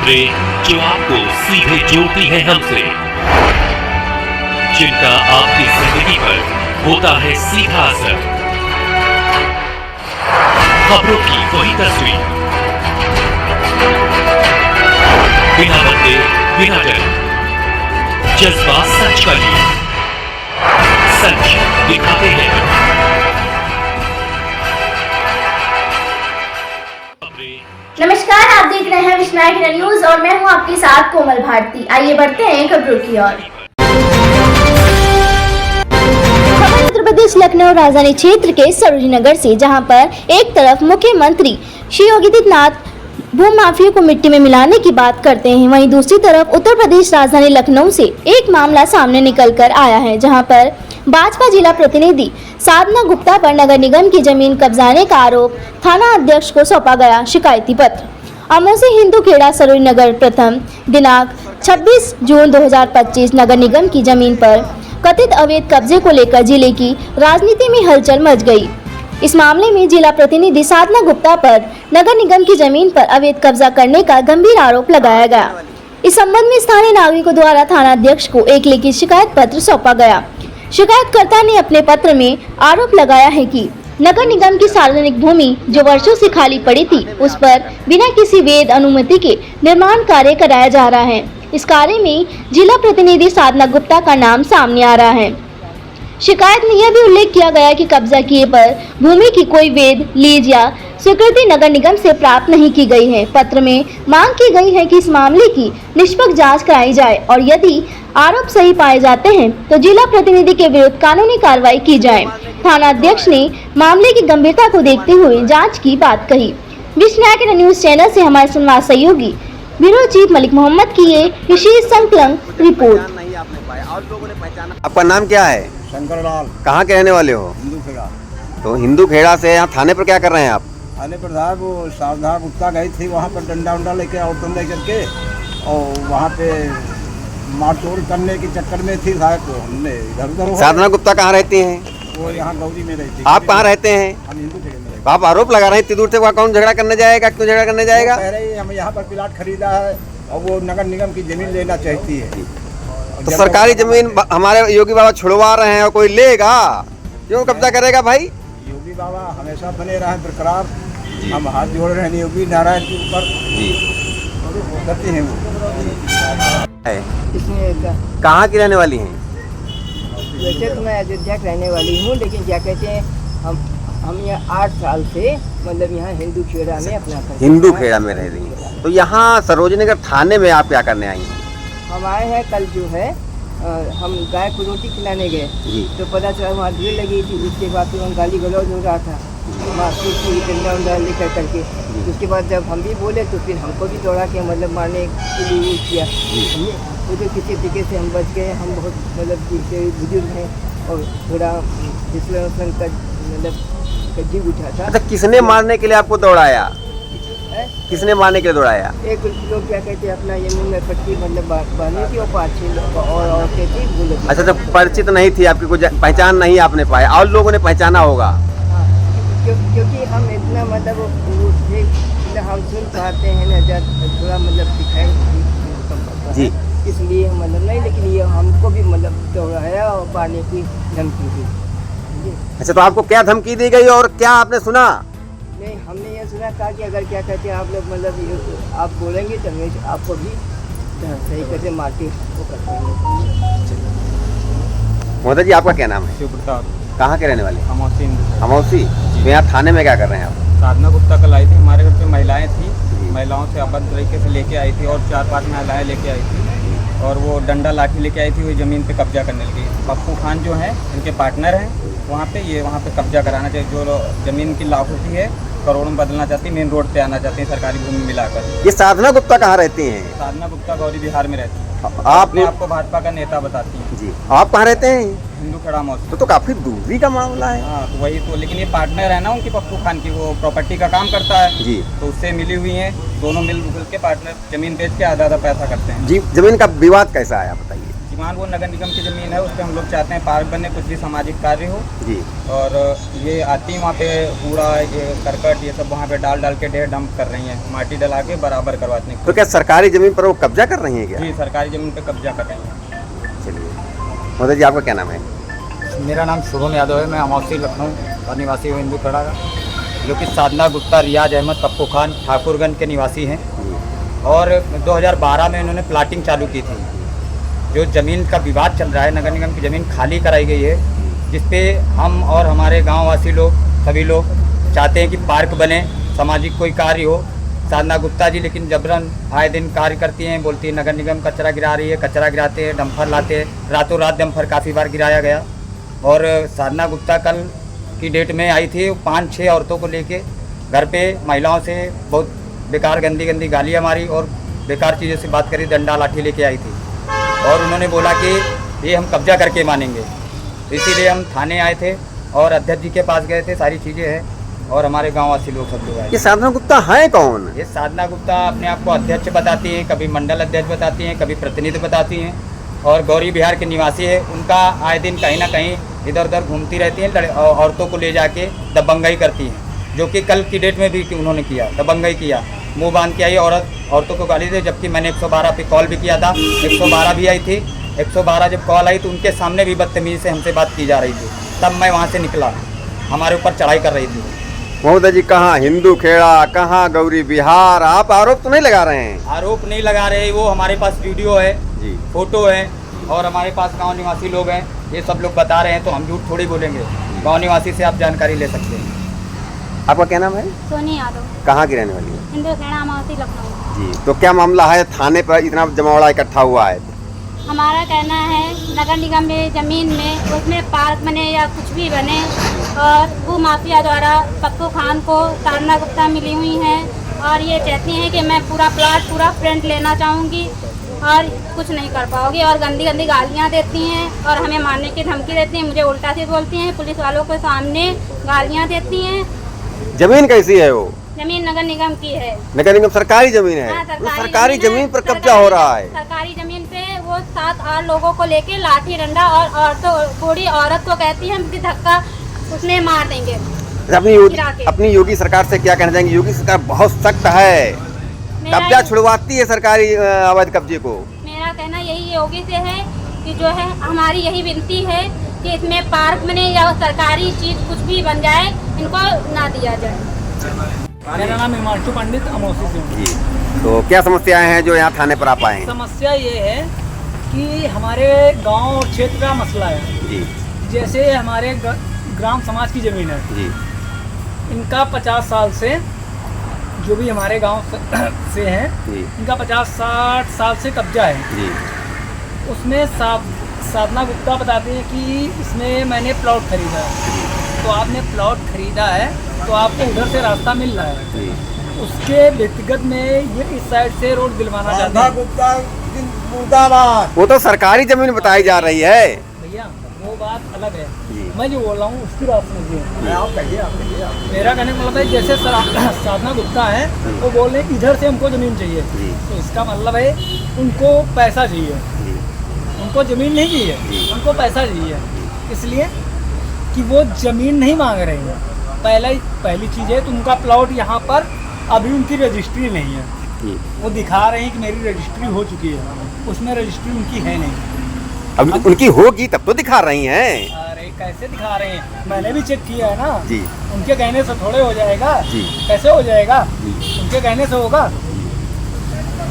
खबरें जो आपको सीधे जोड़ती हैं हमसे, जिनका आपकी जिंदगी पर होता है सीधा असर। खबरों की वही तस्वीर, बिना बदले बिना डर, जज्बा सच का लिए, सच दिखाते हैं। नमस्कार, आप देख रहे हैं विश्वनायक न्यूज और मैं हूं आपके साथ कोमल भारती। आइए बढ़ते हैं खबरों की ओर। खबर उत्तर प्रदेश लखनऊ राजधानी क्षेत्र के सरोजनी नगर से, जहां पर एक तरफ मुख्यमंत्री श्री योगी आदित्यनाथ भू माफिया को मिट्टी में मिलाने की बात करते हैं, वहीं दूसरी तरफ उत्तर प्रदेश राजधानी लखनऊ से एक मामला सामने निकल कर आया है, जहां पर भाजपा जिला प्रतिनिधि साधना गुप्ता पर नगर निगम की जमीन कब्जाने का आरोप थाना अध्यक्ष को सौंपा गया शिकायती पत्र। अमोसी हिंदू खेड़ा सरोजनी नगर प्रथम दिनांक 26 जून 2025 नगर निगम की जमीन पर कथित अवैध कब्जे को लेकर जिले की राजनीति में हलचल मच गई। इस मामले में जिला प्रतिनिधि साधना गुप्ता पर नगर निगम की जमीन पर अवैध कब्जा करने का गंभीर आरोप लगाया गया। इस संबंध में स्थानीय नागरिकों द्वारा थाना अध्यक्ष को एक लिखित शिकायत पत्र सौंपा गया। शिकायतकर्ता ने अपने पत्र में आरोप लगाया है कि नगर निगम की सार्वजनिक भूमि जो वर्षों से खाली पड़ी थी, उस पर बिना किसी वैध अनुमति के निर्माण कार्य कराया जा रहा है। इस कार्य में जिला प्रतिनिधि साधना गुप्ता का नाम सामने आ रहा है। शिकायत में यह भी उल्लेख किया गया कि कब्जा किए पर भूमि की कोई वैध लीज या स्वीकृति नगर निगम से प्राप्त नहीं की गई है। पत्र में मांग की गई है कि इस मामले की निष्पक्ष जांच कराई जाए और यदि आरोप सही पाए जाते हैं तो जिला प्रतिनिधि के विरुद्ध कानूनी कार्रवाई की जाए। थाना अध्यक्ष ने मामले की गंभीरता को देखते हुए जांच की बात कही। विश्वनायक न्यूज चैनल से हमारे संवाद सहयोगी ब्यूरो चीफ मलिक मोहम्मद की ये विशेष संकलन रिपोर्ट। आपका नाम क्या है? शंकर लाल। कहाँ के रहने वाले हो? हिंदू खेड़ा। तो हिंदू खेड़ा से यहाँ थाने पर क्या कर रहे हैं आप? थाने पर साहब वो साधना गुप्ता गई थी, वहाँ पर डंडा उंडा लेके औरतों लेकर के, और वहाँ पे मारतोड़ करने के चक्कर में थी साहब, तो हमने इधर उधर। साधना गुप्ता कहाँ रहती हैं? वो यहाँ गौरी में रहती। आप कहाँ रहते हैं? हम हिंदू खेड़े में रहते। आप आरोप लगा रहे हैं इतनी दूर से, वहाँ कौन झगड़ा करने जाएगा? क्यों झगड़ा करने जाएगा? कह रही है हम यहाँ पर प्लाट खरीदा है और वो नगर निगम की जमीन लेना चाहती है। तो सरकारी जमीन हमारे योगी बाबा छुड़वा रहे हैं और कोई लेगा, क्यों कब्जा करेगा भाई? योगी बाबा हमेशा बने रहे बरकरार, हम हाथ जोड़ रहे हैं योगी नारायण के ऊपर करते हैं। वो कहाँ की रहने वाली हैं? वैसे तो मैं अयोध्या की रहने वाली हूँ, लेकिन क्या कहते हैं हम यहाँ 8 साल से मतलब यहाँ हिंदू खेड़ा में अपना हिंदू खेड़ा में रह रही हैं। तो यहाँ सरोजनी नगर थाने में आप क्या करने आई हैं? हम आए हैं कल जो है हम गाय को रोटी खिलाने गए, तो पता चला वहाँ भीड़ लगी थी। उसके बाद फिर हम गाली गलौज हो रहा था, मारपीट की डंडा उंडा लेकर करके। उसके बाद जब हम भी बोले तो फिर हमको भी दौड़ा के मतलब मारने के लिए यूज किया। तो किसी तरीके से हम बच गए। हम बहुत मतलब बुजुर्ग हैं और थोड़ा फिसलन का मतलब जीव उठा था। अच्छा, किसने मारने के लिए आपको दौड़ाया? किसने मारने के लिए दौड़ाया? एक लोग क्या कहते हैं अपना ये मुंह में पट्टी मतलब बांधी थी और 5-6 लोग और औरतें थी, वो लोग। अच्छा, तो परिचित नहीं थी आपकी, कुछ पहचान नहीं आपने पाया और लोगों ने पहचाना होगा? हाँ, क्योंकि हम इतना मतलब हम सुन पाते हैं ना, जब थोड़ा मतलब दिखाई जी, इसलिए हम मतलब नहीं, लेकिन ये हमको भी मतलब दौड़ाया और मारने की धमकी दी। अच्छा, तो आपको क्या धमकी दी गई और क्या आपने सुना? नहीं, हमने ये सुना था कि अगर क्या कहते हैं आप लोग मतलब आप बोलेंगे तो हमें आपको भी सही करके मार के वो कर देंगे। मोदी जी, आपका क्या नाम है? शिव प्रताप। कहाँ के रहने वाले? अमौसी। अमौसी। तो यहाँ थाने में क्या कर रहे हैं आप? साधना गुप्ता कल आई थी, हमारे घर पे महिलाएं थी, महिलाओं से अभद्र तरीके से लेके आई थी और 4-5 महिलाएं लेके आई थी और वो डंडा लाठी लेके आई थी, वो ज़मीन पे कब्जा करने लगी। पप्पू खान जो है इनके पार्टनर हैं वहाँ पे कब्जा कराना चाहिए। जो ज़मीन की लाख होती है करोड़ों में बदलना चाहती है, मेन रोड पे आना चाहती है सरकारी भूमि मिलाकर। ये साधना गुप्ता कहाँ रहती हैं? साधना गुप्ता गौरी बिहार में रहती है। आपको भाजपा का नेता बताती है जी। आप कहाँ रहते हैं? हिंदू खेड़ा मौसम। तो काफी दूरी का मामला है। हाँ, तो वही तो, लेकिन ये पार्टनर है ना उनकी, पप्पू खान की, वो प्रॉपर्टी का काम करता है जी, तो उससे मिली हुई हैं। दोनों मिल के पार्टनर जमीन बेच के आधा पैसा करते हैं जी। जमीन का विवाद कैसा आया बताइए? वर्तमान वो नगर निगम की ज़मीन है, उस पर हम लोग चाहते हैं पार्क बने, कुछ भी सामाजिक कार्य हो। जी। और ये आती वहाँ पे कूड़ा, ये करकट, ये सब वहाँ पे डाल के ढेर डंप कर रही हैं, माटी डला के बराबर करवाने की। तो क्या सरकारी जमीन पर वो कब्जा कर रही है क्या? जी, सरकारी ज़मीन पे कब्जा कर रही हैं। चलिए मोदी जी, आपका क्या नाम है? मेरा नाम शुभम यादव है। मैं अमौसी लखनऊ का निवासी हूँ, हिंदू खड़ा का, जो कि साधना गुप्ता, रियाज अहमद, पप्पू खान ठाकुरगंज के निवासी हैं। और 2012 में इन्होंने प्लाटिंग चालू की थी। जो ज़मीन का विवाद चल रहा है, नगर निगम की ज़मीन खाली कराई गई है, जिसपे हम और हमारे गाँव वासी लोग, सभी लोग चाहते हैं कि पार्क बने, सामाजिक कोई कार्य हो। साधना गुप्ता जी लेकिन जबरन आए दिन कार्य करती हैं, बोलती है नगर निगम कचरा गिरा रही है, कचरा गिराते हैं, डंपर लाते हैं, रातों रात डंपर काफ़ी बार गिराया गया। और साधना गुप्ता कल की डेट में आई थी, 5-6 औरतों को लेके घर पे महिलाओं से बहुत बेकार गंदी गालियाँ मारी और बेकार चीज़ों से बात करी, डंडा लाठी लेके आई थी। और उन्होंने बोला कि ये हम कब्जा करके मानेंगे। तो इसीलिए हम थाने आए थे और अध्यक्ष जी के पास गए थे, सारी चीज़ें हैं। और हमारे गाँव वासी लोग सब लोग आए। ये साधना गुप्ता है कौन? ये साधना गुप्ता अपने आप को अध्यक्ष बताती हैं, कभी मंडल अध्यक्ष बताती हैं, कभी प्रतिनिधि बताती हैं। और गौरी बिहार के निवासी है। उनका आए दिन कहीं ना कहीं इधर उधर घूमती रहती हैं, औरतों को ले जाके दबंगई करती हैं, जो कि कल की डेट में भी उन्होंने किया, दबंगई किया। मुंह बांध के आई औरतों को गाली दे, जबकि मैंने 112 पे कॉल भी किया था, 112 भी आई थी। 112 जब कॉल आई तो उनके सामने भी बदतमीजी से हमसे बात की जा रही थी। तब मैं वहाँ से निकला, हमारे ऊपर चढ़ाई कर रही थी। महोदय जी, कहाँ हिंदू खेड़ा, कहाँ गौरी बिहार? आप आरोप तो नहीं लगा रहे हैं? आरोप नहीं लगा रहे, वो हमारे पास वीडियो है जी, फोटो है, और हमारे पास गांव निवासी लोग हैं, ये सब लोग बता रहे हैं, तो हम झूठ थोड़ी बोलेंगे। गांव निवासी से आप जानकारी ले सकते हैं। आपका क्या नाम है? सोनी यादव, कहाँ की रहने वाली है? हिंदू खेड़ा, अमौसी, लखनऊ। जी, तो क्या मामला है? थाने पर इतना जमावड़ा इकट्ठा हुआ है? हमारा कहना है नगर निगम में ज़मीन में उसमें पार्क बने या कुछ भी बने, और भू माफिया द्वारा पप्पू खान को साधना गुप्ता मिली हुई हैं, और ये कहती हैं कि मैं पूरा प्लॉट पूरा फ्रंट लेना चाहूँगी और कुछ नहीं कर पाओगी, और गंदी गालियाँ देती हैं और हमें मारने की धमकी देती हैं। मुझे उल्टा से बोलती हैं, पुलिस वालों के सामने गालियाँ देती हैं। जमीन कैसी है वो? जमीन नगर निगम की है। नगर निगम सरकारी जमीन है? हाँ, सरकारी जमीन पर सरकारी कब्जा हो रहा है। सरकारी जमीन पे वो 7-8 लोगों को लेके लाठी डंडा और औरतों, बूढ़ी औरत को कहती है कि धक्का उसने मार देंगे। अपनी योगी सरकार से क्या कहना चाहेंगे? योगी सरकार बहुत सख्त है, कब्जा छुड़वाती है सरकारी अवैध कब्जे को। मेरा कहना यही योगी से है कि जो है हमारी यही विनती है कि इसमें पार्क बने या सरकारी चीज कुछ भी बन जाए, इनको ना दिया जाए। मेरा नाम हिमांशु पंडित, अमौसी से हूँ। जी, तो क्या समस्याएं हैं जो यहाँ थाने पर आप आए हैं? समस्या ये है कि हमारे गांव और क्षेत्र का मसला है। जी, जैसे हमारे ग्राम समाज की ज़मीन है जी, इनका 50 साल से, जो भी हमारे गांव से हैं, जी, इनका 50-60 साल से कब्जा है। जी, उसमें साधना गुप्ता बताती हैं कि इसमें मैंने प्लॉट खरीदा है। तो आपने प्लॉट खरीदा है तो आपको उधर से रास्ता मिल रहा है, जी। उसके व्यक्तिगत में ये इस साइड से रोड दिलवाना चाहते साधना हैं। गुप्ता मुर्दाबाद। वो तो सरकारी जमीन बताई जा रही है। भैया वो बात अलग है, जी। मैं जो बोल रहा हूँ उसकी बात समझिए। आप कहिए। मेरा कहने का मतलब है जैसे साधना गुप्ता है, वो बोल रहे हैं इधर से हमको ज़मीन चाहिए, जी। तो इसका मतलब है उनको पैसा चाहिए, जी, उनको ज़मीन नहीं चाहिए, उनको पैसा चाहिए। इसलिए कि वो ज़मीन नहीं मांग रहे हैं। पहली चीज़ है तो उनका प्लॉट यहाँ पर अभी उनकी रजिस्ट्री नहीं है। जी। वो दिखा रहे हैं कि मेरी रजिस्ट्री हो चुकी है, उसमें रजिस्ट्री उनकी है नहीं। अब उनकी होगी तब तो दिखा रही हैं। अरे कैसे दिखा रहे हैं? मैंने भी चेक किया है ना। जी, उनके कहने से थोड़े हो जाएगा। जी। कैसे हो जाएगा? जी। उनके कहने से होगा।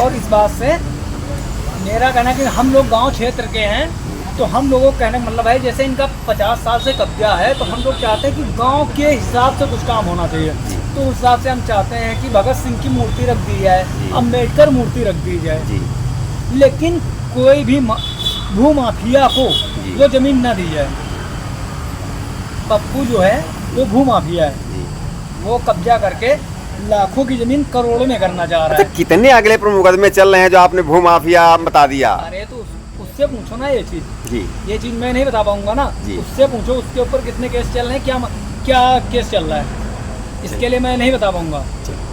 और इस बात से मेरा कहना है कि हम लोग गांव क्षेत्र के हैं, तो हम लोगों का कहने का मतलब है जैसे इनका 50 साल से कब्जा है, तो हम लोग चाहते हैं कि गांव के हिसाब से कुछ काम होना चाहिए। तो उस हिसाब से हम चाहते हैं कि भगत सिंह की मूर्ति रख दी जाए, अम्बेडकर मूर्ति रख दी जाए, जी, लेकिन कोई भी भू माफिया को वो ज़मीन ना दी जाए। पप्पू जो है वो भू माफिया है, वो कब्जा करके लाखों की ज़मीन करोड़ों में करना चाह रहा है। अच्छा, कितने अगले पर मुकदमे चल रहे हैं जो आपने भू माफिया बता दिया? अरे तो उससे पूछो ना ये चीज़। जी, ये चीज़ मैं नहीं बता पाऊंगा ना। जी। उससे पूछो उसके ऊपर कितने केस चल रहे हैं, क्या केस चल रहा है। इसके लिए मैं नहीं बता पाऊंगा।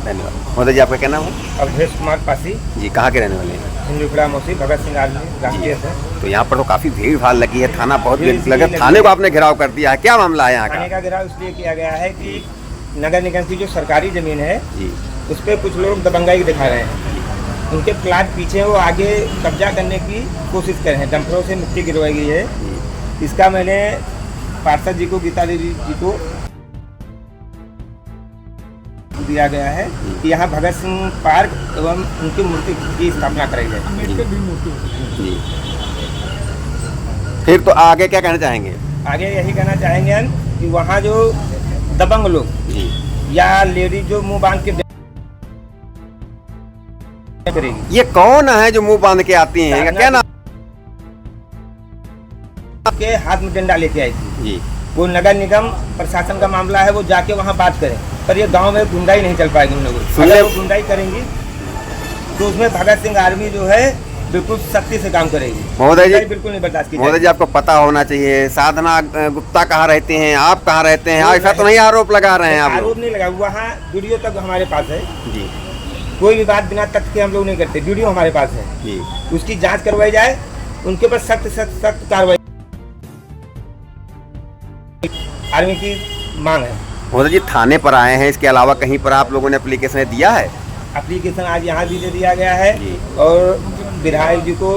धन्यवाद। महोदय जी, आपका क्या नाम है? अवधेश कुमार पासी, जी, कहाँ के रहने वाले हैं? हिंदुखड़ा मौसी, भगत सिंह आर्मी राष्ट्रीय से। तो यहाँ पर तो काफी भीड़ भाड़ लगी है, थाना बहुत भीड़ लगा, लगी थाने को है। आपने घेराव कर दिया है, क्या मामला है यहाँ थाने का? का घेराव इसलिए किया गया है कि नगर निगम की जो सरकारी ज़मीन है जी उस पर कुछ लोग दबंगाई दिखा रहे हैं। उनके प्लाट पीछे वो आगे कब्जा करने की कोशिश कर रहे हैं, डंपरों से मिट्टी गिरवाई गई है। इसका मैंने पार्षद जी को, गीता देवी जी को दिया गया है कि यहाँ भगत सिंह पार्क एवं उनकी मूर्ति की स्थापना कराई जाए। अम्बेडकर भी मूर्ति होती है। जी, फिर तो आगे क्या कहना चाहेंगे? आगे यही कहना चाहेंगे हम कि वहाँ जो दबंग लोग जी, या लेडीज जो मुंह बांध के करेगी, ये कौन है जो मुंह बांध के आती हैं? इनका क्या नाम? के हाथ में डंडा लेके आई थी। जी, वो नगर निगम प्रशासन का मामला है, वो जाके वहाँ बात करें, पर ये गांव में गुंडाई नहीं चल पाएगी उन लोगों को। अगर वो गुंडाई करेंगी तो उसमें भगत सिंह आर्मी जो है बिल्कुल सख्ती से काम करेगी। महोदय जी, गुंडाई बिल्कुल नहीं बर्दाश्त की महोदय जाएगी। जी, आपको पता होना चाहिए साधना गुप्ता कहाँ रहते हैं, आप कहाँ रहते हैं? ऐसा तो नहीं आरोप लगा रहे हैं आप लोग? आरोप नहीं लगा, वहाँ वीडियो तक हमारे पास है। जी कोई भी बात बिना तथ्य के हम लोग नहीं करते, वीडियो हमारे पास है। जी, उसकी जांच करवाई जाए, उनके ऊपर सख्त कार्रवाई आर्मी की मांग है। महोदय जी, थाने पर आए हैं, इसके अलावा कहीं पर आप लोगों ने एप्लीकेशन दिया है? एप्लीकेशन आज यहाँ भी दे दिया गया है जी। और विधायक जी को